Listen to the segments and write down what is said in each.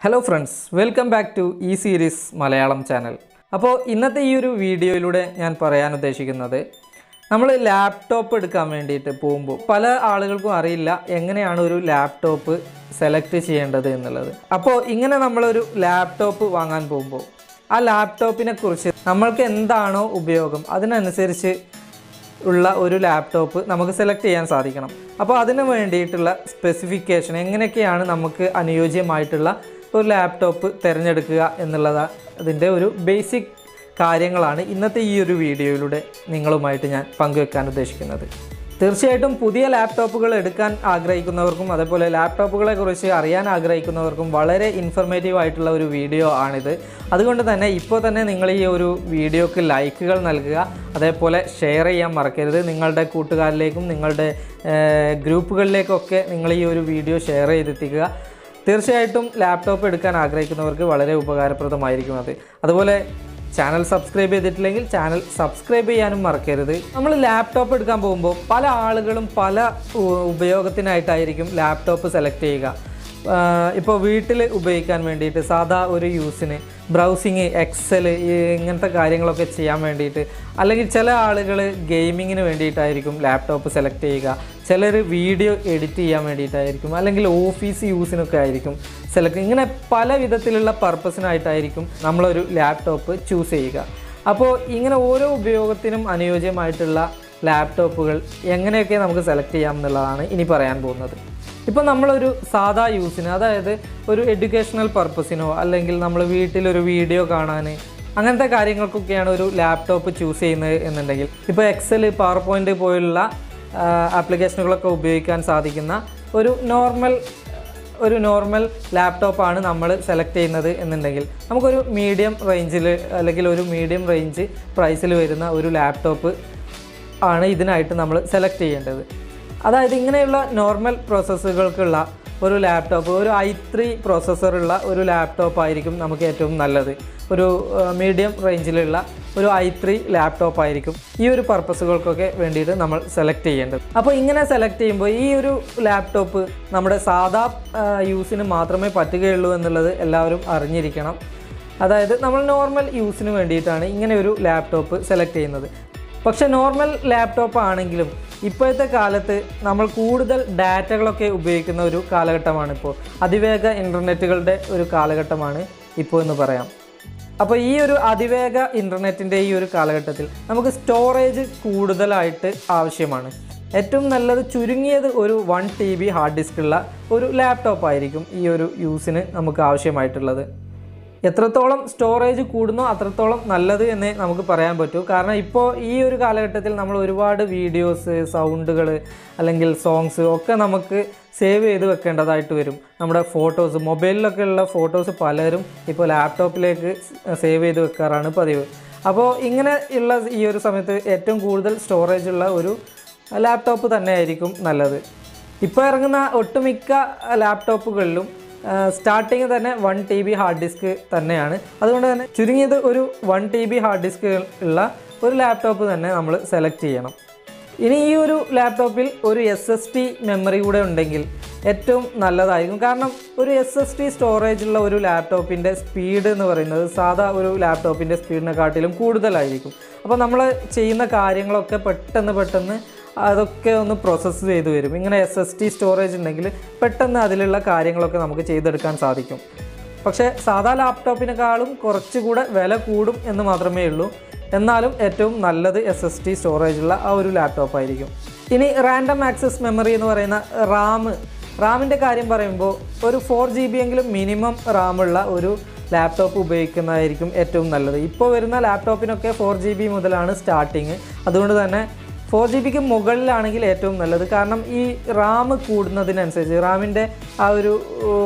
Hello friends, welcome back to E-Series Malayalam channel. അപ്പോൾ ഇന്നത്തെ ഈ ഒരു വീഡിയോയിലൂടെ ഞാൻ പറയാൻ ഉദ്ദേശിക്കുന്നത് നമ്മൾ ലാപ്ടോപ്പ് എടുക്കാൻ വേണ്ടിയിട്ട് പോകുമ്പോൾ പല ആളുകൾക്കും അറിയില്ല എങ്ങനെയാണ് ഒരു ലാപ്ടോപ്പ് സെലക്ട് ചെയ്യേണ്ടത് എന്നുള്ളത്. അപ്പോൾ ഇങ്ങനെ നമ്മളൊരു ലാപ്ടോപ്പ് വാങ്ങാൻ പോകുമ്പോൾ ആ ലാപ്ടോപ്പിനെ കുറിച്ച് നമ്മൾക്ക് എന്താണോ ഉപയോഗം അതിനനുസരിച്ച് ഉള്ള ഒരു ലാപ്ടോപ്പ് നമുക്ക് സെലക്ട് ചെയ്യാൻ സാധിക്കണം. അപ്പോൾ അതിന് വേണ്ടിയിട്ടുള്ള സ്പെസിഫിക്കേഷൻ എങ്ങനെയൊക്കെയാണ് നമുക്ക് അനുയോജ്യമായിട്ടുള്ള ഒരു ലാപ്ടോപ്പ് തിരഞ്ഞെടുക്കുക എന്നുള്ളത് അതിൻ്റെ ഒരു ബേസിക് കാര്യങ്ങളാണ് ഇന്നത്തെ ഈ ഒരു വീഡിയോയിലൂടെ നിങ്ങളുമായിട്ട് ഞാൻ പങ്കുവെക്കാൻ ഉദ്ദേശിക്കുന്നത്. തീർച്ചയായിട്ടും പുതിയ ലാപ്ടോപ്പുകൾ എടുക്കാൻ ആഗ്രഹിക്കുന്നവർക്കും അതേപോലെ ലാപ്ടോപ്പുകളെ കുറിച്ച് അറിയാൻ ആഗ്രഹിക്കുന്നവർക്കും വളരെ ഇൻഫർമേറ്റീവ് ആയിട്ടുള്ള ഒരു വീഡിയോ ആണിത്. അതുകൊണ്ട് തന്നെ ഇപ്പോൾ തന്നെ നിങ്ങൾ ഈ ഒരു വീഡിയോക്ക് ലൈക്കുകൾ നൽകുക, അതേപോലെ ഷെയർ ചെയ്യാൻ മറക്കരുത്. നിങ്ങളുടെ കൂട്ടുകാരിലേക്കും നിങ്ങളുടെ ഗ്രൂപ്പുകളിലേക്കൊക്കെ നിങ്ങൾ ഈ ഒരു വീഡിയോ ഷെയർ ചെയ്തെത്തിക്കുക. തീർച്ചയായിട്ടും ലാപ്ടോപ്പ് എടുക്കാൻ ആഗ്രഹിക്കുന്നവർക്ക് വളരെ ഉപകാരപ്രദമായിരിക്കും അത്. അതുപോലെ ചാനൽ സബ്സ്ക്രൈബ് ചെയ്തിട്ടില്ലെങ്കിൽ ചാനൽ സബ്സ്ക്രൈബ് ചെയ്യാനും മറക്കരുത്. നമ്മൾ ലാപ്ടോപ്പ് എടുക്കാൻ പോകുമ്പോൾ പല ആളുകളും പല ഉപയോഗത്തിനായിട്ടായിരിക്കും ലാപ്ടോപ്പ് സെലക്ട് ചെയ്യുക. ഇപ്പോൾ വീട്ടിൽ ഉപയോഗിക്കാൻ വേണ്ടിയിട്ട് സാധാ ഒരു യൂസിന് ബ്രൗസിങ്, എക്സൽ ഇങ്ങനത്തെ കാര്യങ്ങളൊക്കെ ചെയ്യാൻ വേണ്ടിയിട്ട്, അല്ലെങ്കിൽ ചില ആളുകൾ ഗെയിമിങ്ങിന് വേണ്ടിയിട്ടായിരിക്കും ലാപ്ടോപ്പ് സെലക്ട് ചെയ്യുക. ചിലർ വീഡിയോ എഡിറ്റ് ചെയ്യാൻ വേണ്ടിയിട്ടായിരിക്കും, അല്ലെങ്കിൽ ഓഫീസ് യൂസിനൊക്കെ ആയിരിക്കും സെലക്ട്. ഇങ്ങനെ പല വിധത്തിലുള്ള പർപ്പസിനായിട്ടായിരിക്കും നമ്മളൊരു ലാപ്ടോപ്പ് ചൂസ് ചെയ്യുക. അപ്പോൾ ഇങ്ങനെ ഓരോ ഉപയോഗത്തിനും അനുയോജ്യമായിട്ടുള്ള ലാപ്ടോപ്പുകൾ എങ്ങനെയൊക്കെ നമുക്ക് സെലക്ട് ചെയ്യാം എന്നുള്ളതാണ് ഇനി പറയാൻ പോകുന്നത്. ഇപ്പോൾ നമ്മളൊരു സാധാ യൂസിന്, അതായത് ഒരു എഡ്യൂക്കേഷണൽ പർപ്പസിനോ അല്ലെങ്കിൽ നമ്മൾ വീട്ടിലൊരു വീഡിയോ കാണാൻ അങ്ങനത്തെ കാര്യങ്ങൾക്കൊക്കെയാണ് ഒരു ലാപ്ടോപ്പ് ചൂസ് ചെയ്യുന്നത് എന്നുണ്ടെങ്കിൽ, ഇപ്പോൾ എക്സൽ, പവർ പോയിൻ്റ് പോലുള്ള ആപ്ലിക്കേഷനുകളൊക്കെ ഉപയോഗിക്കാൻ സാധിക്കുന്ന ഒരു നോർമൽ ലാപ്ടോപ്പാണ് നമ്മൾ സെലക്ട് ചെയ്യുന്നത് എന്നുണ്ടെങ്കിൽ നമുക്കൊരു മീഡിയം റേഞ്ചിൽ അല്ലെങ്കിൽ ഒരു മീഡിയം റേഞ്ച് പ്രൈസിൽ വരുന്ന ഒരു ലാപ്ടോപ്പ് ആണ് ഇതിനായിട്ട് നമ്മൾ സെലക്ട് ചെയ്യേണ്ടത്. അതായത് ഇങ്ങനെയുള്ള നോർമൽ പ്രോസസ്സുകൾക്കുള്ള ഒരു ലാപ്ടോപ്പ്, ഒരു i3 പ്രോസസ്സറുള്ള ഒരു ലാപ്ടോപ്പ് ആയിരിക്കും നമുക്ക് ഏറ്റവും നല്ലത്. ഒരു മീഡിയം റേഞ്ചിലുള്ള ഒരു i3 ലാപ്ടോപ്പ് ആയിരിക്കും ഈ ഒരു പർപ്പസുകൾക്കൊക്കെ വേണ്ടിയിട്ട് നമ്മൾ സെലക്ട് ചെയ്യേണ്ടത്. അപ്പോൾ ഇങ്ങനെ സെലക്ട് ചെയ്യുമ്പോൾ ഈ ഒരു ലാപ്ടോപ്പ് നമ്മുടെ സാധാ യൂസിന് മാത്രമേ പറ്റുകയുള്ളൂ എന്നുള്ളത് എല്ലാവരും അറിഞ്ഞിരിക്കണം. അതായത് നമ്മൾ നോർമൽ യൂസിന് വേണ്ടിയിട്ടാണ് ഇങ്ങനെ ഒരു ലാപ്ടോപ്പ് സെലക്ട് ചെയ്യുന്നത്. പക്ഷേ നോർമൽ ലാപ്ടോപ്പ് ആണെങ്കിലും ഇപ്പോഴത്തെ കാലത്ത് നമ്മൾ കൂടുതൽ ഡാറ്റകളൊക്കെ ഉപയോഗിക്കുന്ന ഒരു കാലഘട്ടമാണ്. ഇപ്പോൾ അതിവേഗ ഇൻ്റർനെറ്റുകളുടെ ഒരു കാലഘട്ടമാണ് ഇപ്പോൾ എന്ന് പറയാം. അപ്പോൾ ഈ ഒരു അതിവേഗ ഇൻ്റർനെറ്റിൻ്റെ ഈ ഒരു കാലഘട്ടത്തിൽ നമുക്ക് സ്റ്റോറേജ് കൂടുതലായിട്ട് ആവശ്യമാണ്. ഏറ്റവും നല്ലത് ചുരുങ്ങിയത് ഒരു 1 TB ഹാർഡ് ഡിസ്കുള്ള ഒരു ലാപ്ടോപ്പ് ആയിരിക്കും ഈ ഒരു യൂസിന് നമുക്ക് ആവശ്യമായിട്ടുള്ളത്. എത്രത്തോളം സ്റ്റോറേജ് കൂടുന്നോ അത്രത്തോളം നല്ലത് എന്നേ നമുക്ക് പറയാൻ പറ്റൂ. കാരണം ഇപ്പോൾ ഈ ഒരു കാലഘട്ടത്തിൽ നമ്മൾ ഒരുപാട് വീഡിയോസ്, സൗണ്ടുകൾ അല്ലെങ്കിൽ സോങ്സ് ഒക്കെ നമുക്ക് സേവ് ചെയ്ത് വെക്കേണ്ടതായിട്ട് വരും. നമ്മുടെ ഫോട്ടോസ്, മൊബൈലിലൊക്കെ ഉള്ള ഫോട്ടോസ് പലരും ഇപ്പോൾ ലാപ്ടോപ്പിലേക്ക് സേവ് ചെയ്ത് വെക്കാറാണ് പതിവ്. അപ്പോൾ ഇങ്ങനെ ഉള്ള ഈ ഒരു സമയത്ത് ഏറ്റവും കൂടുതൽ സ്റ്റോറേജ് ഉള്ള ഒരു ലാപ്ടോപ്പ് തന്നെയായിരിക്കും നല്ലത്. ഇപ്പോൾ ഇറങ്ങുന്ന ഒട്ടുമിക്ക ലാപ്ടോപ്പുകളിലും സ്റ്റാർട്ടിങ് തന്നെ 1 TB ഹാർഡ് ഡിസ്ക് തന്നെയാണ്. അതുകൊണ്ട് തന്നെ ചുരുങ്ങിയത് ഒരു 1 TB ഹാർഡ് ഡിസ്ക് ഉള്ള ഒരു ലാപ്ടോപ്പ് തന്നെ നമ്മൾ സെലക്ട് ചെയ്യണം. ഇനി ഈ ഒരു ലാപ്ടോപ്പിൽ ഒരു SSD മെമ്മറി കൂടെ ഉണ്ടെങ്കിൽ ഏറ്റവും നല്ലതായിരിക്കും. കാരണം ഒരു SSD സ്റ്റോറേജ് ഉള്ള ഒരു ലാപ്ടോപ്പിൻ്റെ സ്പീഡ് എന്ന് പറയുന്നത് സാധാ ഒരു ലാപ്ടോപ്പിൻ്റെ സ്പീഡിനെക്കാട്ടിലും കൂടുതലായിരിക്കും. അപ്പോൾ നമ്മൾ ചെയ്യുന്ന കാര്യങ്ങളൊക്കെ പെട്ടെന്ന് അതൊക്കെ ഒന്ന് പ്രോസസ്സ് ചെയ്ത് വരും. ഇങ്ങനെ SSD സ്റ്റോറേജ് ഉണ്ടെങ്കിൽ പെട്ടെന്ന് അതിലുള്ള കാര്യങ്ങളൊക്കെ നമുക്ക് ചെയ്തെടുക്കാൻ സാധിക്കും. പക്ഷേ സാധാ ലാപ്ടോപ്പിനേക്കാളും കുറച്ചുകൂടെ വില കൂടും എന്ന് മാത്രമേ ഉള്ളൂ. എന്നാലും ഏറ്റവും നല്ലത് SSD സ്റ്റോറേജുള്ള ആ ഒരു ലാപ്ടോപ്പ് ആയിരിക്കും. ഇനി റാൻഡം ആക്സസ് മെമ്മറി എന്ന് പറയുന്ന റാമിൻ്റെ കാര്യം പറയുമ്പോൾ ഒരു 4 GB എങ്കിലും മിനിമം റാമുള്ള ഒരു ലാപ്ടോപ്പ് ഉപയോഗിക്കുന്നതായിരിക്കും ഏറ്റവും നല്ലത്. ഇപ്പോൾ വരുന്ന ലാപ്ടോപ്പിനൊക്കെ 4 GB മുതലാണ് സ്റ്റാർട്ടിങ്. അതുകൊണ്ട് തന്നെ 4 GB മുകളിലാണെങ്കിൽ ഏറ്റവും നല്ലത്. കാരണം ഈ റാം കൂടുന്നതിനനുസരിച്ച്, റാമിൻ്റെ ആ ഒരു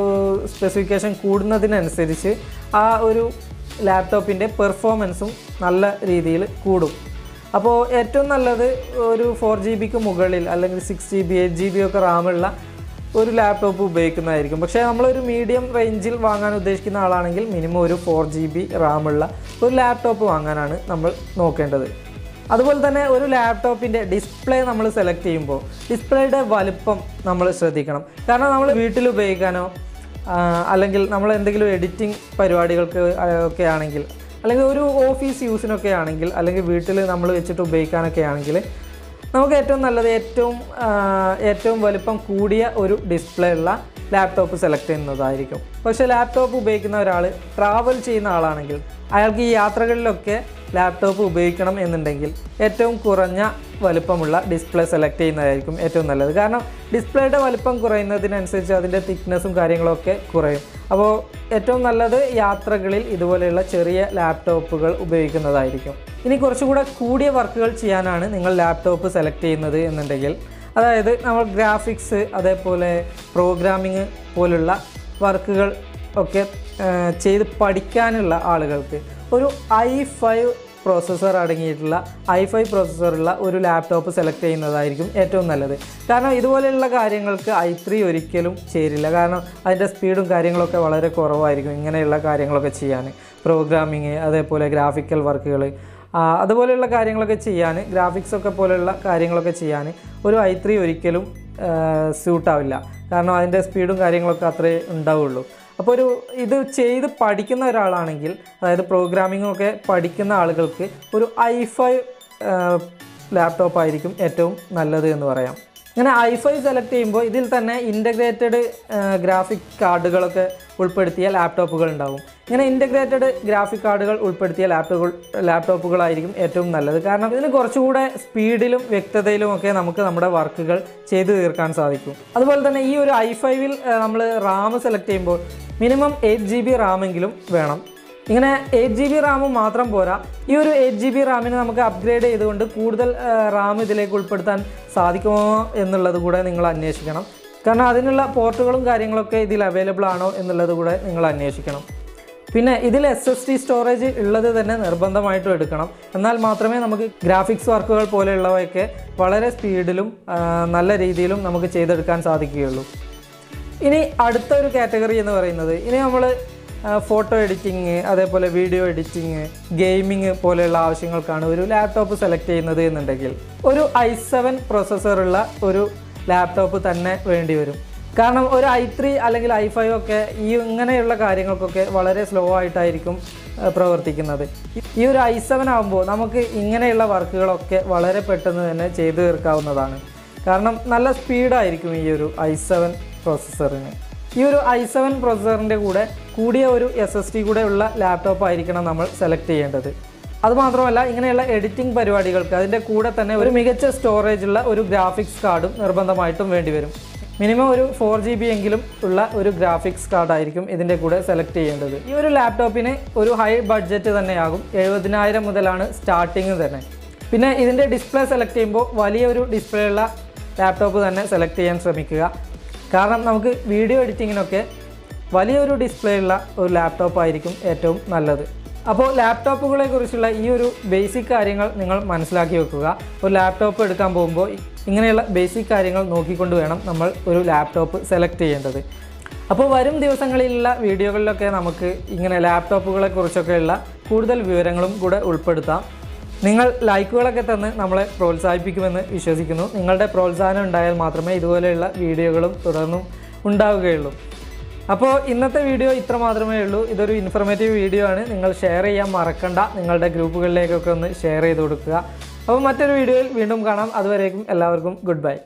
സ്പെസിഫിക്കേഷൻ കൂടുന്നതിനനുസരിച്ച് ആ ഒരു ലാപ്ടോപ്പിൻ്റെ പെർഫോമൻസും നല്ല രീതിയിൽ കൂടും. അപ്പോൾ ഏറ്റവും നല്ലത് ഒരു 4 GB മുകളിൽ അല്ലെങ്കിൽ 6 GB 8 GB ഒക്കെ റാമുള്ള ഒരു ലാപ്ടോപ്പ് ഉപയോഗിക്കുന്നതായിരിക്കും. പക്ഷേ നമ്മളൊരു മീഡിയം റേഞ്ചിൽ വാങ്ങാൻ ഉദ്ദേശിക്കുന്ന ആളാണെങ്കിൽ മിനിമം ഒരു 4 GB റാമുള്ള ഒരു ലാപ്ടോപ്പ് വാങ്ങാനാണ് നമ്മൾ നോക്കേണ്ടത്. അതുപോലെ തന്നെ ഒരു ലാപ്ടോപ്പിൻ്റെ ഡിസ്പ്ലേ നമ്മൾ സെലക്ട് ചെയ്യുമ്പോൾ ഡിസ്പ്ലേയുടെ വലുപ്പം നമ്മൾ ശ്രദ്ധിക്കണം. കാരണം നമ്മൾ വീട്ടിൽ ഉപയോഗിക്കാനോ അല്ലെങ്കിൽ നമ്മൾ എന്തെങ്കിലും എഡിറ്റിംഗ് പരിപാടികൾക്ക് ഒക്കെ ആണെങ്കിൽ, അല്ലെങ്കിൽ ഒരു ഓഫീസ് യൂസിനൊക്കെ ആണെങ്കിൽ, അല്ലെങ്കിൽ വീട്ടിൽ നമ്മൾ വെച്ചിട്ട് ഉപയോഗിക്കാനൊക്കെ ആണെങ്കിൽ നമുക്ക് ഏറ്റവും നല്ലത് ഏറ്റവും വലിപ്പം കൂടിയ ഒരു ഡിസ്പ്ലേ ഉള്ള ലാപ്ടോപ്പ് സെലക്ട് ചെയ്യുന്നതായിരിക്കും. പക്ഷേ ലാപ്ടോപ്പ് ഉപയോഗിക്കുന്ന ഒരാൾ ട്രാവൽ ചെയ്യുന്ന ആളാണെങ്കിൽ അയാൾക്ക് ഈ യാത്രകളിലൊക്കെ ലാപ്ടോപ്പ് ഉപയോഗിക്കണം എന്നുണ്ടെങ്കിൽ ഏറ്റവും കുറഞ്ഞ വലിപ്പമുള്ള ഡിസ്പ്ലേ സെലക്ട് ചെയ്യുന്നതായിരിക്കും ഏറ്റവും നല്ലത്. കാരണം ഡിസ്പ്ലേയുടെ വലിപ്പം കുറയുന്നതിനനുസരിച്ച് അതിൻ്റെ തിക്നെസ്സും കാര്യങ്ങളൊക്കെ കുറയും. അപ്പോൾ ഏറ്റവും നല്ലത് യാത്രകളിൽ ഇതുപോലെയുള്ള ചെറിയ ലാപ്ടോപ്പുകൾ ഉപയോഗിക്കുന്നതായിരിക്കും. ഇനി കുറച്ചുകൂടെ കൂടിയ വർക്കുകൾ ചെയ്യാനാണ് നിങ്ങൾ ലാപ്ടോപ്പ് സെലക്ട് ചെയ്യുന്നത് എന്നുണ്ടെങ്കിൽ, അതായത് നമ്മൾ ഗ്രാഫിക്സ് അതേപോലെ പ്രോഗ്രാമിങ് പോലുള്ള വർക്കുകൾ ഒക്കെ ചെയ്ത് പഠിക്കാനുള്ള ആളുകൾക്ക് ഒരു i5 പ്രോസസ്സർ അടങ്ങിയിട്ടുള്ള i5 പ്രോസസ്സറുള്ള ഒരു ലാപ്ടോപ്പ് സെലക്ട് ചെയ്യുന്നതായിരിക്കും ഏറ്റവും നല്ലത്. കാരണം ഇതുപോലെയുള്ള കാര്യങ്ങൾക്ക് i3 ഒരിക്കലും ചേരില്ല. കാരണം അതിൻ്റെ സ്പീഡും കാര്യങ്ങളൊക്കെ വളരെ കുറവായിരിക്കും ഇങ്ങനെയുള്ള കാര്യങ്ങളൊക്കെ ചെയ്യാൻ. പ്രോഗ്രാമിങ് അതേപോലെ ഗ്രാഫിക്കൽ വർക്കുകൾ അതുപോലെയുള്ള കാര്യങ്ങളൊക്കെ ചെയ്യാൻ, ഗ്രാഫിക്സൊക്കെ പോലെയുള്ള കാര്യങ്ങളൊക്കെ ചെയ്യാൻ ഒരു i3 ഒരിക്കലും സ്യൂട്ടാവില്ല. കാരണം അതിൻ്റെ സ്പീഡും കാര്യങ്ങളൊക്കെ അത്രേ ഉണ്ടാവുള്ളൂ. അപ്പോൾ ഇത് ചെയ്ത് പഠിക്കുന്ന ഒരാളാണെങ്കിൽ, അതായത് പ്രോഗ്രാമിങ്ങൊക്കെ പഠിക്കുന്ന ആളുകൾക്ക് ഒരു i5 ലാപ്ടോപ്പ് ആയിരിക്കും ഏറ്റവും നല്ലത് എന്ന് പറയാം. ഇങ്ങനെ i5 സെലക്ട് ചെയ്യുമ്പോൾ ഇതിൽ തന്നെ ഇൻ്റഗ്രേറ്റഡ് ഗ്രാഫിക് കാർഡുകളൊക്കെ ഉൾപ്പെടുത്തിയ ലാപ്ടോപ്പുകൾ ഉണ്ടാവും. ഇങ്ങനെ ഇൻ്റഗ്രേറ്റഡ് ഗ്രാഫിക് കാർഡുകൾ ഉൾപ്പെടുത്തിയ ലാപ്ടോപ്പുകളായിരിക്കും ഏറ്റവും നല്ലത്. കാരണം ഇതിന് കുറച്ചുകൂടെ സ്പീഡിലും വ്യക്തതയിലും ഒക്കെ നമുക്ക് നമ്മുടെ വർക്കുകൾ ചെയ്തു തീർക്കാൻ സാധിക്കും. അതുപോലെ തന്നെ ഈ ഒരു i5-ൽ നമ്മൾ റാം സെലക്ട് ചെയ്യുമ്പോൾ മിനിമം 8GB റാമെങ്കിലും വേണം. ഇങ്ങനെ 8GB റാം മാത്രം പോരാ, ഈ ഒരു 8GB റാമിന് നമുക്ക് അപ്ഗ്രേഡ് ചെയ്തുകൊണ്ട് കൂടുതൽ റാം ഇതിലേക്ക് ഉൾപ്പെടുത്താൻ സാധിക്കുമോ എന്നുള്ളത് കൂടെ നിങ്ങൾ അന്വേഷിക്കണം. കാരണം അതിനുള്ള പോർട്ടുകളും കാര്യങ്ങളൊക്കെ ഇതിൽ അവൈലബിൾ ആണോ എന്നുള്ളത് കൂടെ നിങ്ങൾ അന്വേഷിക്കണം. പിന്നെ ഇതിൽ SSD സ്റ്റോറേജ് ഉള്ളത് തന്നെ നിർബന്ധമായിട്ടും എടുക്കണം. എന്നാൽ മാത്രമേ നമുക്ക് ഗ്രാഫിക്സ് വർക്കുകൾ പോലെയുള്ളവയൊക്കെ വളരെ സ്പീഡിലും നല്ല രീതിയിലും നമുക്ക് ചെയ്തെടുക്കാൻ സാധിക്കുകയുള്ളൂ. ഇനി അടുത്തൊരു കാറ്റഗറി എന്ന് പറയുന്നത്, ഇനി നമ്മൾ ഫോട്ടോ എഡിറ്റിങ് അതേപോലെ വീഡിയോ എഡിറ്റിങ് ഗെയിമിങ് പോലെയുള്ള ആവശ്യങ്ങൾക്കാണ് ഒരു ലാപ്ടോപ്പ് സെലക്ട് ചെയ്യുന്നത് എന്നുണ്ടെങ്കിൽ ഒരു i7 പ്രോസസ്സറുള്ള ഒരു ലാപ്ടോപ്പ് തന്നെ വേണ്ടി വരും. കാരണം ഒരു i3 അല്ലെങ്കിൽ i5 ഒക്കെ ഇങ്ങനെയുള്ള കാര്യങ്ങൾക്കൊക്കെ വളരെ സ്ലോ ആയിട്ടായിരിക്കും പ്രവർത്തിക്കുന്നത്. ഈ ഒരു i7 ആകുമ്പോൾ നമുക്ക് ഇങ്ങനെയുള്ള വർക്കുകളൊക്കെ വളരെ പെട്ടെന്ന് തന്നെ ചെയ്തു തീർക്കാവുന്നതാണ്. കാരണം നല്ല സ്പീഡായിരിക്കും ഈ ഒരു i7 പ്രോസസ്സറിന്. ഈ ഒരു i7 പ്രോസസ്സറിൻ്റെ കൂടെ കൂടിയ ഒരു SSD കൂടെ ഉള്ള ലാപ്ടോപ്പ് ആയിരിക്കണം നമ്മൾ സെലക്ട് ചെയ്യേണ്ടത്. അതുമാത്രമല്ല, ഇങ്ങനെയുള്ള എഡിറ്റിംഗ് പരിപാടികൾക്ക് അതിൻ്റെ കൂടെ തന്നെ ഒരു മികച്ച സ്റ്റോറേജ് ഉള്ള ഒരു ഗ്രാഫിക്സ് കാർഡും നിർബന്ധമായിട്ടും വേണ്ടി വരും. മിനിമം ഒരു 4GB എങ്കിലും ഉള്ള ഒരു ഗ്രാഫിക്സ് കാർഡായിരിക്കും ഇതിൻ്റെ കൂടെ സെലക്ട് ചെയ്യേണ്ടത്. ഈ ഒരു ലാപ്ടോപ്പിന് ഒരു ഹൈ ബഡ്ജറ്റ് തന്നെയാകും. 70,000 മുതലാണ് സ്റ്റാർട്ടിങ് തന്നെ. പിന്നെ ഇതിൻ്റെ ഡിസ്പ്ലേ സെലക്ട് ചെയ്യുമ്പോൾ വലിയൊരു ഡിസ്പ്ലേ ഉള്ള ലാപ്ടോപ്പ് തന്നെ സെലക്ട് ചെയ്യാൻ ശ്രമിക്കുക. കാരണം നമുക്ക് വീഡിയോ എഡിറ്റിങ്ങിനൊക്കെ വലിയൊരു ഡിസ്പ്ലേ ഉള്ള ഒരു ലാപ്ടോപ്പ് ആയിരിക്കും ഏറ്റവും നല്ലത്. അപ്പോൾ ലാപ്ടോപ്പുകളെ കുറിച്ചുള്ള ഈ ഒരു ബേസിക് കാര്യങ്ങൾ നിങ്ങൾ മനസ്സിലാക്കി വെക്കുക. ഒരു ലാപ്ടോപ്പ് എടുക്കാൻ പോകുമ്പോൾ ഇങ്ങനെയുള്ള ബേസിക് കാര്യങ്ങൾ നോക്കിക്കൊണ്ട് വേണം നമ്മൾ ഒരു ലാപ്ടോപ്പ് സെലക്ട് ചെയ്യേണ്ടത്. അപ്പോൾ വരും ദിവസങ്ങളിലുള്ള വീഡിയോകളിലൊക്കെ നമുക്ക് ഇങ്ങനെ ലാപ്ടോപ്പുകളെ കുറിച്ചൊക്കെയുള്ള കൂടുതൽ വിവരങ്ങളും കൂടെ ഉൾപ്പെടുത്താം. നിങ്ങൾ ലൈക്കുകളൊക്കെ തന്ന് നമ്മളെ പ്രോത്സാഹിപ്പിക്കുമെന്ന് വിശ്വസിക്കുന്നു. നിങ്ങളുടെ പ്രോത്സാഹനം ഉണ്ടായാൽ മാത്രമേ ഇതുപോലെയുള്ള വീഡിയോകളും തുടർന്നും ഉണ്ടാവുകയുള്ളൂ. അപ്പോൾ ഇന്നത്തെ വീഡിയോ ഇത്ര മാത്രമേ ഉള്ളൂ. ഇതൊരു ഇൻഫർമേറ്റീവ് വീഡിയോ ആണ്. നിങ്ങൾ ഷെയർ ചെയ്യാൻ മറക്കണ്ട. നിങ്ങളുടെ ഗ്രൂപ്പുകളിലേക്കൊക്കെ ഒന്ന് ഷെയർ ചെയ്ത് കൊടുക്കുക. അപ്പോൾ മറ്റൊരു വീഡിയോയിൽ വീണ്ടും കാണാം. അതുവരേക്കും എല്ലാവർക്കും ഗുഡ് ബൈ.